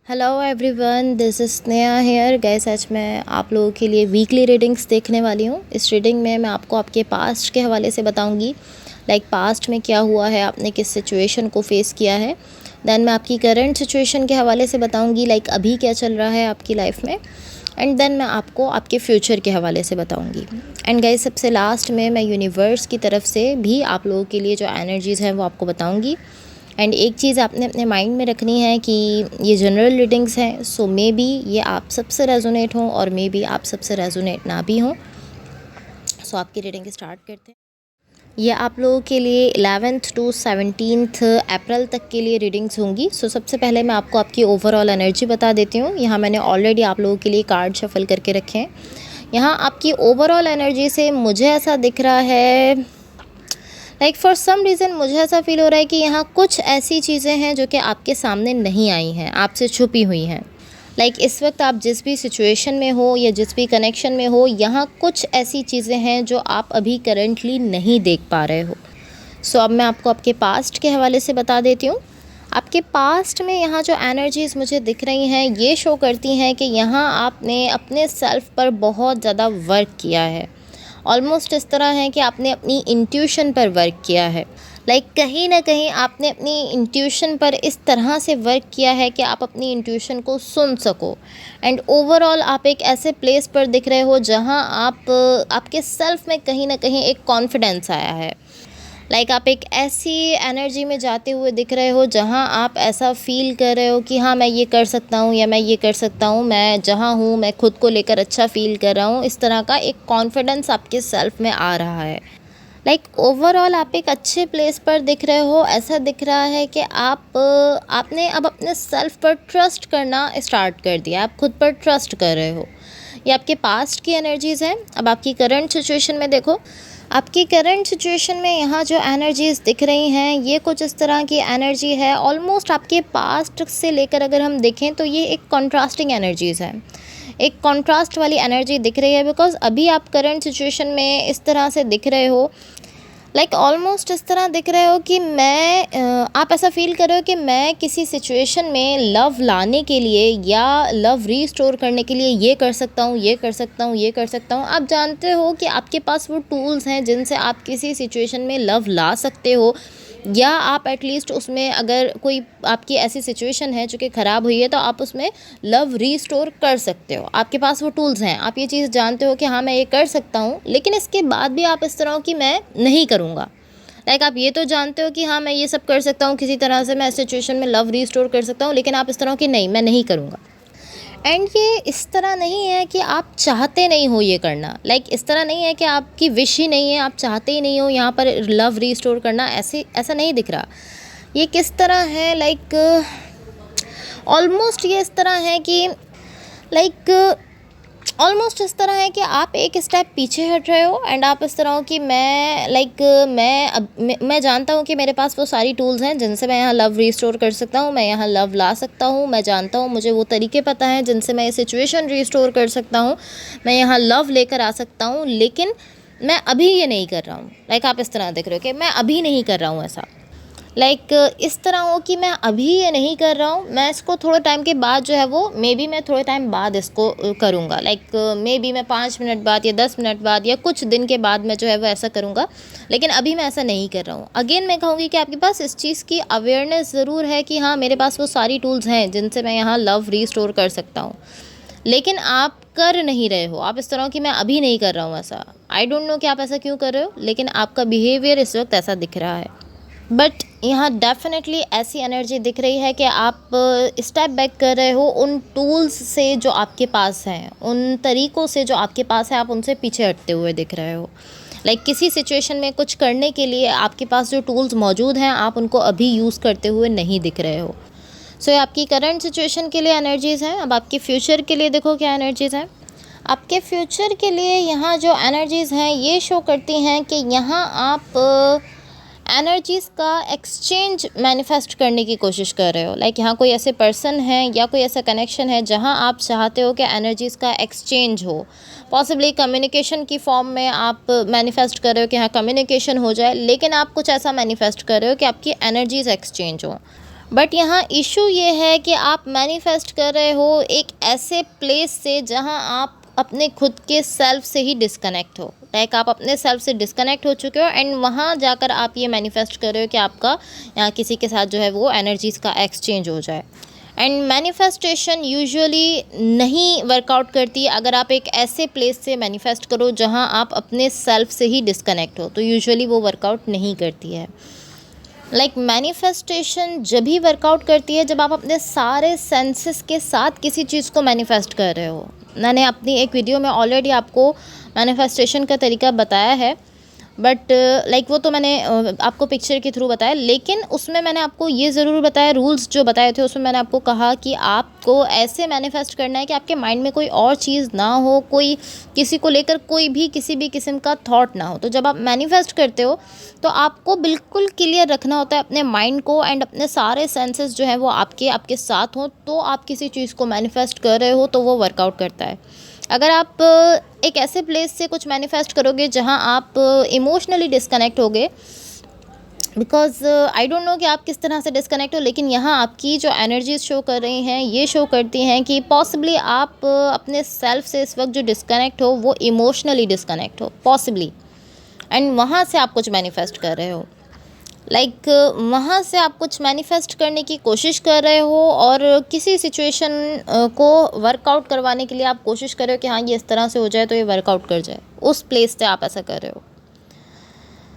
Hello everyone, this is Sneha here. Guys आज मैं आप लोगों के लिए वीकली रीडिंग्स देखने वाली हूँ। इस रीडिंग में मैं आपको आपके पास्ट के हवाले से बताऊँगी, पास्ट में क्या हुआ है, आपने किस सिचुएशन को फेस किया है। देन मैं आपकी करंट सिचुएशन के हवाले से बताऊँगी, अभी क्या चल रहा है आपकी लाइफ में। एंड देन मैं आपको आपके फ्यूचर के हवाले से बताऊँगी। एंड गैस सबसे लास्ट में मैं यूनिवर्स की तरफ से भी आप लोगों के लिए जो एनर्जीज़ हैं वो आपको बताऊँगी। एंड एक चीज़ आपने अपने माइंड में रखनी है कि ये जनरल रीडिंग्स हैं, सो मे बी ये आप सबसे रेजोनेट हों और मे बी आप सबसे रेजोनेट ना भी हों। सो आपकी रीडिंग स्टार्ट करते हैं। ये आप लोगों के लिए 11th to 17th अप्रैल तक के लिए रीडिंग्स होंगी। सो सबसे पहले मैं आपको आपकी ओवरऑल एनर्जी बता देती हूँ। यहाँ मैंने ऑलरेडी आप लोगों के लिए कार्ड शफल करके रखे हैं। यहाँ आपकी ओवरऑल एनर्जी से मुझे ऐसा दिख रहा है, फॉर सम रीज़न मुझे ऐसा फील हो रहा है कि यहाँ कुछ ऐसी चीज़ें हैं जो कि आपके सामने नहीं आई हैं, आपसे छुपी हुई हैं। इस वक्त आप जिस भी सिचुएशन में हो या जिस भी कनेक्शन में हो, यहाँ कुछ ऐसी चीज़ें हैं जो आप अभी करंटली नहीं देख पा रहे हो। सो अब मैं आपको आपके पास्ट के हवाले से बता देती हूँ। आपके पास्ट में यहाँ जो एनर्जीज़ मुझे दिख रही हैं ये शो करती हैं कि यहाँ आपने अपने सेल्फ पर बहुत ज़्यादा वर्क किया है। ऑलमोस्ट इस तरह है कि आपने अपनी इंट्यूशन पर वर्क किया है। कहीं ना कहीं आपने अपनी इंट्यूशन पर इस तरह से वर्क किया है कि आप अपनी इंट्यूशन को सुन सको। एंड ओवरऑल आप एक ऐसे प्लेस पर दिख रहे हो जहां आपके सेल्फ में कहीं ना कहीं एक कॉन्फिडेंस आया है। आप एक ऐसी एनर्जी में जाते हुए दिख रहे हो जहां आप ऐसा फील कर रहे हो कि हाँ, मैं ये कर सकता हूँ या मैं ये कर सकता हूँ, मैं जहाँ हूँ मैं खुद को लेकर अच्छा फील कर रहा हूँ। इस तरह का एक कॉन्फिडेंस आपके सेल्फ में आ रहा है। ओवरऑल आप एक अच्छे प्लेस पर दिख रहे हो। ऐसा दिख रहा है कि आपने अब अपने सेल्फ पर ट्रस्ट करना स्टार्ट कर दिया, आप खुद पर ट्रस्ट कर रहे हो। ये आपके पास्ट की एनर्जीज़ हैं। अब आपकी करंट सिचुएशन में देखो, आपकी करंट सिचुएशन में यहाँ जो एनर्जीज़ दिख रही हैं ये कुछ इस तरह की एनर्जी है। ऑलमोस्ट आपके पास्ट से लेकर अगर हम देखें तो ये एक कॉन्ट्रास्टिंग एनर्जीज़ है, एक कॉन्ट्रास्ट वाली एनर्जी दिख रही है। बिकॉज अभी आप करंट सिचुएशन में इस तरह से दिख रहे हो, ऑलमोस्ट इस तरह दिख रहे हो कि आप ऐसा फील कर रहे हो कि मैं किसी सिचुएशन में लव लाने के लिए या लव रीस्टोर करने के लिए ये कर सकता हूँ, ये कर सकता हूँ, ये कर सकता हूँ। आप जानते हो कि आपके पास वो टूल्स हैं जिनसे आप किसी सिचुएशन में लव ला सकते हो, या आप एटलीस्ट उसमें अगर कोई आपकी ऐसी सिचुएशन है जो कि ख़राब हुई है तो आप उसमें लव रीस्टोर कर सकते हो। आपके पास वो टूल्स हैं, आप ये चीज़ जानते हो कि हाँ, मैं ये कर सकता हूँ। लेकिन इसके बाद भी आप इस तरह हो कि मैं नहीं करूँगा। आप ये तो जानते हो कि हाँ, मैं ये सब कर सकता हूँ, किसी तरह से मैं इस सिचुएशन में लव रीस्टोर कर सकता हूँ, लेकिन आप इस तरह हो कि नहीं, मैं नहीं करूँगा। एंड ये इस तरह नहीं है कि आप चाहते नहीं हो ये करना। इस तरह नहीं है कि आपकी विश ही नहीं है, आप चाहते ही नहीं हो यहाँ पर लव रीस्टोर करना, ऐसा नहीं दिख रहा। ये किस तरह है, ऑलमोस्ट ये इस तरह है कि ऑलमोस्ट इस तरह है कि आप एक स्टेप पीछे हट रहे हो। एंड आप इस तरह हो कि मैं जानता हूँ कि मेरे पास वो सारी टूल्स हैं जिनसे मैं यहाँ लव रीस्टोर कर सकता हूँ, मैं यहाँ लव ला सकता हूँ। मैं जानता हूँ, मुझे वो तरीके पता हैं जिनसे मैं ये सिचुएशन रीस्टोर कर सकता हूँ, मैं यहाँ लव लेकर आ सकता हूँ। लेकिन मैं अभी ये नहीं कर रहा हूँ। आप इस तरह देख रहे हो कि मैं अभी नहीं कर रहा हूँ ऐसा। इस तरह हो कि मैं अभी ये नहीं कर रहा हूँ, मैं इसको थोड़े टाइम के बाद जो है वो मे बी मैं थोड़े टाइम बाद इसको करूँगा। मे बी मैं 5 मिनट बाद या 10 मिनट बाद या कुछ दिन के बाद मैं जो है वो ऐसा करूँगा, लेकिन अभी मैं ऐसा नहीं कर रहा हूँ। अगेन मैं कहूँगी कि आपके पास इस चीज़ की अवेयरनेस ज़रूर है कि हाँ, मेरे पास वो सारी टूल्स हैं जिनसे मैं यहाँ लव रीस्टोर कर सकता हूँ, लेकिन आप कर नहीं रहे हो। आप इस तरह कि मैं अभी नहीं कर रहा हूँ ऐसा। आई डोंट नो कि आप ऐसा क्यों कर रहे हो, लेकिन आपका बिहेवियर इस वक्त ऐसा दिख रहा है। बट यहाँ डेफिनेटली ऐसी एनर्जी दिख रही है कि आप स्टेप बैक कर रहे हो उन टूल्स से जो आपके पास हैं, उन तरीक़ों से जो आपके पास है, आप उनसे पीछे हटते हुए दिख रहे हो। किसी सिचुएशन में कुछ करने के लिए आपके पास जो टूल्स मौजूद हैं, आप उनको अभी यूज़ करते हुए नहीं दिख रहे हो। सो ये आपकी करंट सिचुएशन के लिए एनर्जीज़ हैं। अब आपके फ्यूचर के लिए देखो क्या एनर्जीज़ हैं। आपके फ्यूचर के लिए यहाँ जो एनर्जीज़ हैं ये शो करती हैं कि यहाँ आप एनर्जीज़ का एक्सचेंज मैनिफेस्ट करने की कोशिश कर रहे हो। यहाँ कोई ऐसे पर्सन है या कोई ऐसा कनेक्शन है जहाँ आप चाहते हो कि एनर्जीज़ का एक्सचेंज हो। पॉसिबली कम्युनिकेशन की फॉर्म में आप मैनिफेस्ट कर रहे हो कि हाँ, कम्युनिकेशन हो जाए, लेकिन आप कुछ ऐसा मैनिफेस्ट कर रहे हो कि आपकी एनर्जीज़ एक्सचेंज हो। बट यहाँ इशू ये है कि आप मैनिफेस्ट कर रहे हो एक ऐसे प्लेस से जहाँ आप अपने खुद के सेल्फ से ही डिस्कनेक्ट हो। लाइक आप अपने सेल्फ से डिस्कनेक्ट हो चुके हो एंड वहाँ जाकर आप ये मैनिफेस्ट कर रहे हो कि आपका यहाँ किसी के साथ जो है वो एनर्जीज़ का एक्सचेंज हो जाए। एंड मैनिफेस्टेशन यूजुअली नहीं वर्कआउट करती अगर आप एक ऐसे प्लेस से मैनिफेस्ट करो जहाँ आप अपने सेल्फ से ही डिस्कनेक्ट हो, तो यूजुअली वो वर्कआउट नहीं करती है। लाइक मैनिफेस्टेशन जब भी वर्कआउट करती है जब आप अपने सारे सेंसेस के साथ किसी चीज़ को मैनिफेस्ट कर रहे हो। मैंने अपनी एक वीडियो में ऑलरेडी आपको मैनिफेस्टेशन का तरीका बताया है, बट लाइक वो तो मैंने आपको पिक्चर के थ्रू बताया, लेकिन उसमें मैंने आपको ये ज़रूर बताया, रूल्स जो बताए थे उसमें मैंने आपको कहा कि आपको ऐसे मैनिफेस्ट करना है कि आपके माइंड में कोई और चीज़ ना हो, कोई किसी को लेकर कोई भी किसी भी किस्म का थॉट ना हो। तो जब आप मैनिफेस्ट करते हो तो आपको बिल्कुल क्लियर रखना होता है अपने माइंड को एंड अपने सारे सेंसेस जो हैं वो आपके साथ हों, तो आप किसी चीज़ को मैनिफेस्ट कर रहे हो तो वो वर्कआउट करता है। अगर आप एक ऐसे प्लेस से कुछ मैनिफेस्ट करोगे जहां आप इमोशनली डिस्कनेक्ट होगे, बिकॉज आई डोंट नो कि आप किस तरह से डिस्कनेक्ट हो, लेकिन यहाँ आपकी जो एनर्जीज शो कर रही हैं ये शो करती हैं कि पॉसिबली आप अपने सेल्फ से इस वक्त जो डिस्कनेक्ट हो वो इमोशनली डिस्कनेक्ट हो पॉसिबली, एंड वहाँ से आप कुछ मैनिफेस्ट कर रहे हो। लाइक वहाँ से आप कुछ मैनिफेस्ट करने की कोशिश कर रहे हो और किसी सिचुएशन को वर्कआउट करवाने के लिए आप कोशिश कर रहे हो कि हाँ ये इस तरह से हो जाए तो ये वर्कआउट कर जाए, उस प्लेस से आप ऐसा कर रहे हो।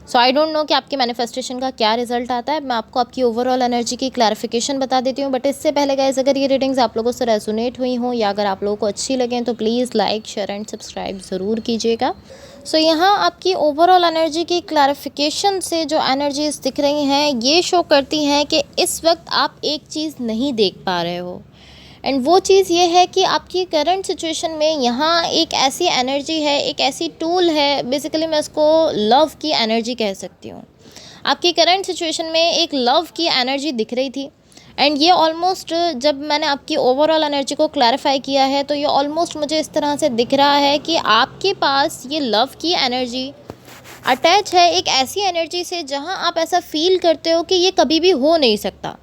सो आई डोंट नो कि आपके मैनिफेस्टेशन का क्या रिजल्ट आता है। मैं आपको आपकी ओवरऑल एनर्जी की क्लैरिफिकेशन बता देती हूँ, बट इससे पहले गाइस अगर ये रीडिंग्स आप लोगों से रेजोनेट हुई हों या अगर आप लोगों को अच्छी लगें तो please like share and subscribe ज़रूर कीजिएगा। सो यहाँ आपकी ओवरऑल एनर्जी की क्लैरिफिकेशन से जो एनर्जीज दिख रही हैं ये शो करती हैं कि इस वक्त आप एक चीज़ नहीं देख पा रहे हो, एंड वो चीज़ ये है कि आपकी करंट सिचुएशन में यहाँ एक ऐसी एनर्जी है, एक ऐसी टूल है, बेसिकली मैं इसको लव की एनर्जी कह सकती हूँ। आपकी करंट सिचुएशन में एक लव की एनर्जी दिख रही थी एंड ये ऑलमोस्ट जब मैंने आपकी ओवरऑल एनर्जी को क्लैरिफाई किया है तो ये ऑलमोस्ट मुझे इस तरह से दिख रहा है कि आपके पास ये लव की एनर्जी अटैच है एक ऐसी एनर्जी से जहाँ आप ऐसा फील करते हो कि ये कभी भी हो नहीं सकता।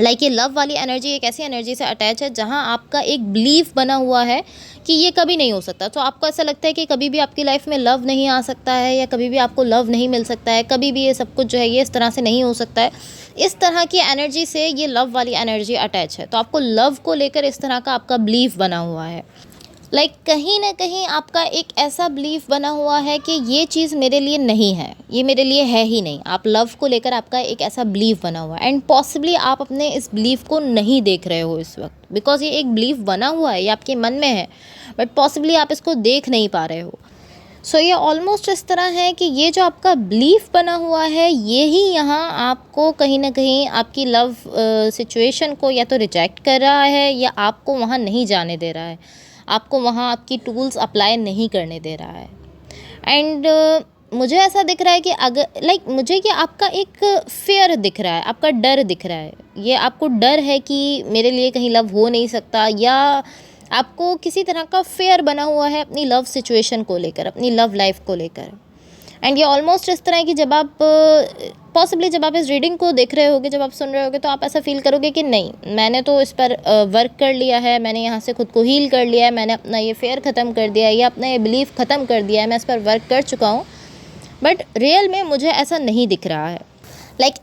लाइक ये लव वाली एनर्जी एक ऐसी एनर्जी से अटैच है जहाँ आपका एक बिलीफ बना हुआ है कि ये कभी नहीं हो सकता। तो आपको ऐसा लगता है कि कभी भी आपकी लाइफ में लव नहीं आ सकता है या कभी भी आपको लव नहीं मिल सकता है, कभी भी ये सब कुछ जो है ये इस तरह से नहीं हो सकता है। इस तरह की एनर्जी से ये लव वाली एनर्जी अटैच है, तो आपको लव को लेकर इस तरह का आपका बिलीफ बना हुआ है। लाइक कहीं ना कहीं आपका एक ऐसा बिलीफ बना हुआ है कि ये चीज़ मेरे लिए नहीं है, ये मेरे लिए है ही नहीं। आप लव को लेकर आपका एक ऐसा बिलीफ बना हुआ है एंड पॉसिबली आप अपने इस बिलीफ को नहीं देख रहे हो इस वक्त, बिकॉज ये एक बिलीफ बना हुआ है, ये आपके मन में है, बट पॉसिबली आप इसको देख नहीं पा रहे हो। सो ये ऑलमोस्ट इस तरह है कि ये जो आपका बिलीफ बना हुआ है ये ही यहाँ आपको कहीं ना कहीं आपकी लव सिचुएशन को या तो रिजेक्ट कर रहा है या आपको वहाँ नहीं जाने दे रहा है, आपको वहाँ आपकी टूल्स अप्लाई नहीं करने दे रहा है। एंड मुझे ऐसा दिख रहा है कि अगर मुझे ये आपका एक फेयर दिख रहा है, आपका डर दिख रहा है, ये आपको डर है कि मेरे लिए कहीं लव हो नहीं सकता, या आपको किसी तरह का फेयर बना हुआ है अपनी लव सिचुएशन को लेकर, अपनी लव लाइफ को लेकर। एंड ये ऑलमोस्ट इस तरह है कि जब आप पॉसिबली जब आप इस रीडिंग को देख रहे होगे, जब आप सुन रहे होगे, तो आप ऐसा फील करोगे कि नहीं मैंने तो इस पर वर्क कर लिया है, मैंने यहाँ से खुद को हील कर लिया है, मैंने अपना ये फेयर ख़त्म कर दिया है या अपना ये बिलीफ ख़त्म कर दिया है, मैं इस पर वर्क कर चुका हूँ। बट रियल में मुझे ऐसा नहीं दिख रहा है।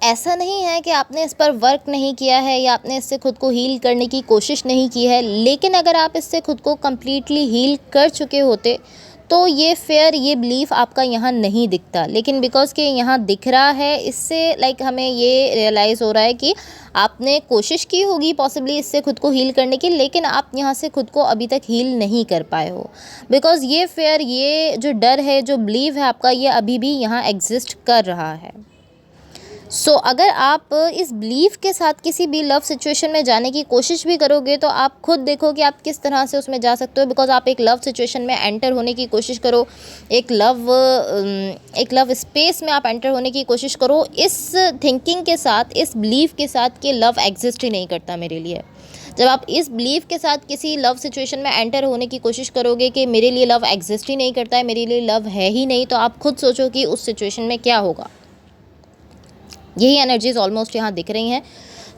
ऐसा नहीं है कि आपने इस पर वर्क नहीं किया है या आपने इससे खुद को हील करने की कोशिश नहीं की है, लेकिन अगर आप इससे खुद को कम्प्लीटली हील कर चुके होते तो ये फेयर, ये बिलीफ आपका यहाँ नहीं दिखता। लेकिन बिकॉज कि यहाँ दिख रहा है, इससे हमें ये रियलाइज़ हो रहा है कि आपने कोशिश की होगी पॉसिबली इससे खुद को हील करने की, लेकिन आप यहाँ से खुद को अभी तक हील नहीं कर पाए हो, बिकॉज़ ये फेयर, ये जो डर है, जो बिलीव है आपका, ये अभी भी यहाँ एग्जिस्ट कर रहा है। सो अगर आप इस बिलीफ के साथ किसी भी लव सिचुएशन में जाने की कोशिश भी करोगे तो आप खुद देखो कि आप किस तरह से उसमें जा सकते हो, बिकॉज आप एक लव सिचुएशन में एंटर होने की कोशिश करो, एक लव स्पेस में आप एंटर होने की कोशिश करो इस थिंकिंग के साथ, इस बिलीफ के साथ कि लव एग्जिस्ट ही नहीं करता मेरे लिए। जब आप इस बिलीफ के साथ किसी लव सिचुएशन में एंटर होने की कोशिश करोगे कि मेरे लिए लव एग्जिस्ट ही नहीं करता है, मेरे लिए लव है ही नहीं, तो आप खुद सोचो कि उस सिचुएशन में क्या होगा। यही एनर्जीज ऑलमोस्ट यहाँ दिख रही हैं।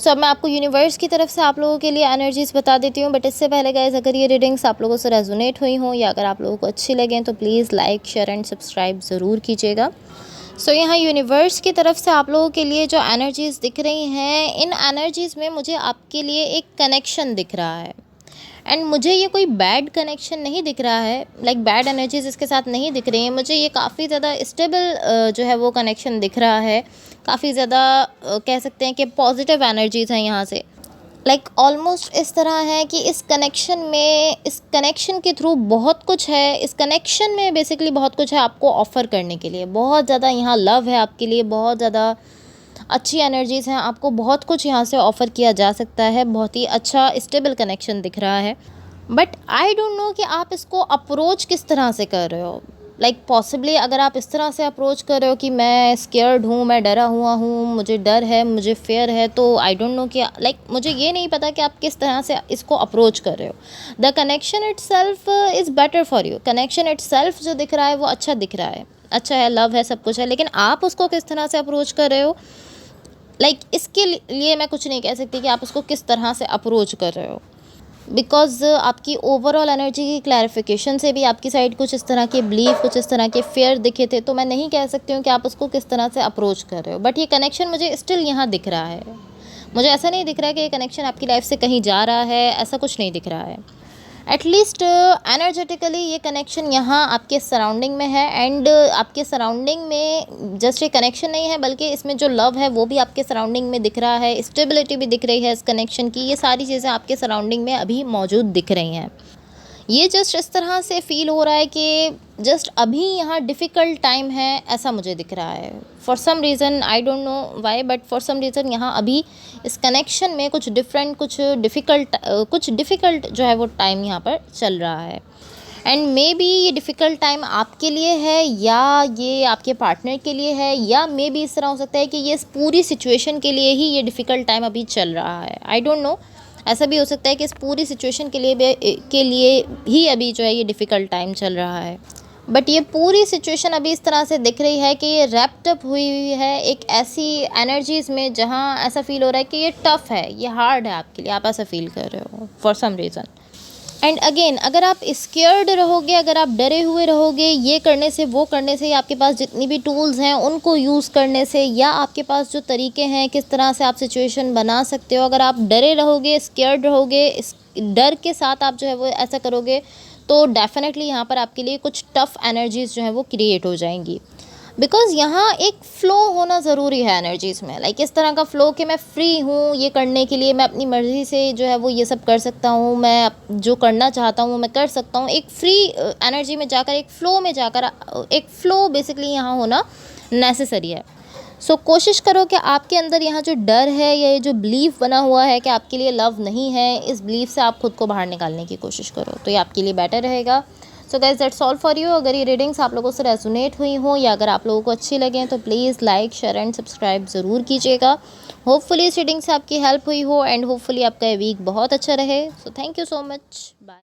अब मैं आपको यूनिवर्स की तरफ से आप लोगों के लिए एनर्जीज़ बता देती हूँ, बट इससे पहले गाइस अगर ये रीडिंग्स आप लोगों से रेजोनेट हुई हों या अगर आप लोगों को अच्छी लगें तो please like share and subscribe ज़रूर कीजिएगा। यहाँ यूनिवर्स की तरफ से आप लोगों के लिए जो एनर्जीज़ दिख रही हैं, इन एनर्जीज़ में मुझे आपके लिए एक कनेक्शन दिख रहा है एंड मुझे ये कोई बैड कनेक्शन नहीं दिख रहा है, लाइक बैड एनर्जीज़ इसके साथ नहीं दिख रही हैं। मुझे ये काफ़ी ज़्यादा स्टेबल जो है वो कनेक्शन दिख रहा है, काफ़ी ज़्यादा कह सकते हैं कि पॉजिटिव एनर्जीज़ हैं यहाँ से। लाइक ऑलमोस्ट इस तरह है कि इस कनेक्शन के थ्रू बहुत कुछ है, इस कनेक्शन में बेसिकली बहुत कुछ है आपको ऑफ़र करने के लिए। बहुत ज़्यादा यहाँ लव है आपके लिए, बहुत ज़्यादा अच्छी एनर्जीज़ हैं, आपको बहुत कुछ यहाँ से ऑफ़र किया जा सकता है। बहुत ही अच्छा स्टेबल कनेक्शन दिख रहा है, बट आई डोंट नो कि आप इसको अप्रोच किस तरह से कर रहे हो। लाइक पॉसिबली अगर आप इस तरह से अप्रोच कर रहे हो कि मैं स्केयर्ड हूँ, मैं डरा हुआ हूँ, मुझे डर है, मुझे फेयर है, तो आई डोंट नो कि लाइक मुझे ये नहीं पता कि आप किस तरह से इसको अप्रोच कर रहे हो। The connection itself is better for you. Connection itself जो दिख रहा है वो अच्छा दिख रहा है, अच्छा है, लव है, सब कुछ है, लेकिन आप उसको किस तरह से अप्रोच कर रहे हो, लाइक इसके लिए मैं कुछ नहीं कह सकती कि आप उसको किस तरह से अप्रोच कर रहे हो, बिकॉज़ आपकी ओवरऑल एनर्जी की क्लैरिफिकेशन से भी आपकी साइड कुछ इस तरह के बिलीफ, कुछ इस तरह के फेयर दिखे थे, तो मैं नहीं कह सकती हूँ कि आप उसको किस तरह से अप्रोच कर रहे हो। बट ये कनेक्शन मुझे स्टिल यहाँ दिख रहा है। मुझे ऐसा नहीं दिख रहा है कि ये कनेक्शन आपकी लाइफ से कहीं जा रहा है, ऐसा कुछ नहीं दिख रहा है। एटलीस्ट एनर्जेटिकली ये कनेक्शन यहाँ आपके सराउंडिंग में है एंड आपके सराउंडिंग में जस्ट ये कनेक्शन नहीं है, बल्कि इसमें जो लव है वो भी आपके सराउंडिंग में दिख रहा है, स्टेबिलिटी भी दिख रही है इस कनेक्शन की। ये सारी चीज़ें आपके सराउंडिंग में अभी मौजूद दिख रही हैं। ये जस्ट इस तरह से फ़ील हो रहा है कि जस्ट अभी यहाँ डिफ़िकल्ट टाइम है, ऐसा मुझे दिख रहा है। For some reason, I don't know why, but for some reason यहाँ अभी इस कनेक्शन में कुछ डिफरेंट, कुछ डिफ़िकल्ट जो है वो टाइम यहाँ पर चल रहा है। एंड मे बी ये डिफ़िकल्ट टाइम आपके लिए है या ये आपके पार्टनर के लिए है, या मे बी इस तरह हो सकता है कि ये इस पूरी सिचुएशन के लिए ही ये डिफ़िकल्ट टाइम अभी चल रहा है। आई डोंट नो, ऐसा भी हो सकता है कि इस पूरी सिचुएशन के लिए ही अभी जो है ये डिफ़िकल्ट टाइम चल रहा है। बट ये पूरी सिचुएशन अभी इस तरह से दिख रही है कि ये रैप्ड अप हुई है एक ऐसी एनर्जीज़ में जहाँ ऐसा फ़ील हो रहा है कि ये टफ़ है, ये हार्ड है आपके लिए, आप ऐसा फ़ील कर रहे हो for some reason. And again, अगर आप स्केयर्ड रहोगे, अगर आप डरे हुए रहोगे ये करने से, वो करने से, या आपके पास जितनी भी टूल्स हैं उनको यूज़ करने से, या आपके पास जो तरीके हैं किस तरह से आप सिचुएशन बना सकते हो, अगर आप डरे रहोगे, स्केयर्ड रहोगे, इस डर के साथ आप जो है वो ऐसा करोगे, तो डेफ़िनेटली यहाँ पर आपके लिए कुछ टफ़ एनर्जीज़ जो है वो क्रिएट हो जाएंगी। बिकॉज़ यहाँ एक फ़्लो होना ज़रूरी है एनर्जीज़ में, लाइक इस तरह का फ़्लो कि मैं फ्री हूँ ये करने के लिए, मैं अपनी मर्ज़ी से जो है वो ये सब कर सकता हूँ, मैं जो करना चाहता हूँ मैं कर सकता हूँ। एक फ्री एनर्जी में जाकर, एक फ़्लो में जाकर, एक फ़्लो बेसिकली यहाँ होना नेसेसरी है। कोशिश करो कि आपके अंदर यहाँ जो डर है या ये जो बिलीफ बना हुआ है कि आपके लिए लव नहीं है, इस बिलीफ से आप खुद को बाहर निकालने की कोशिश करो, तो ये आपके लिए बेटर रहेगा। Guys that's all for you. अगर ये रीडिंग्स आप लोगों से रेजोनेट हुई हों या अगर आप लोगों को अच्छी लगें तो please like share and subscribe ज़रूर कीजिएगा। होपफुली इस रीडिंग से आपकी हेल्प हुई हो एंड होपफुली आपका वीक बहुत अच्छा रहे। Thank you so much, bye.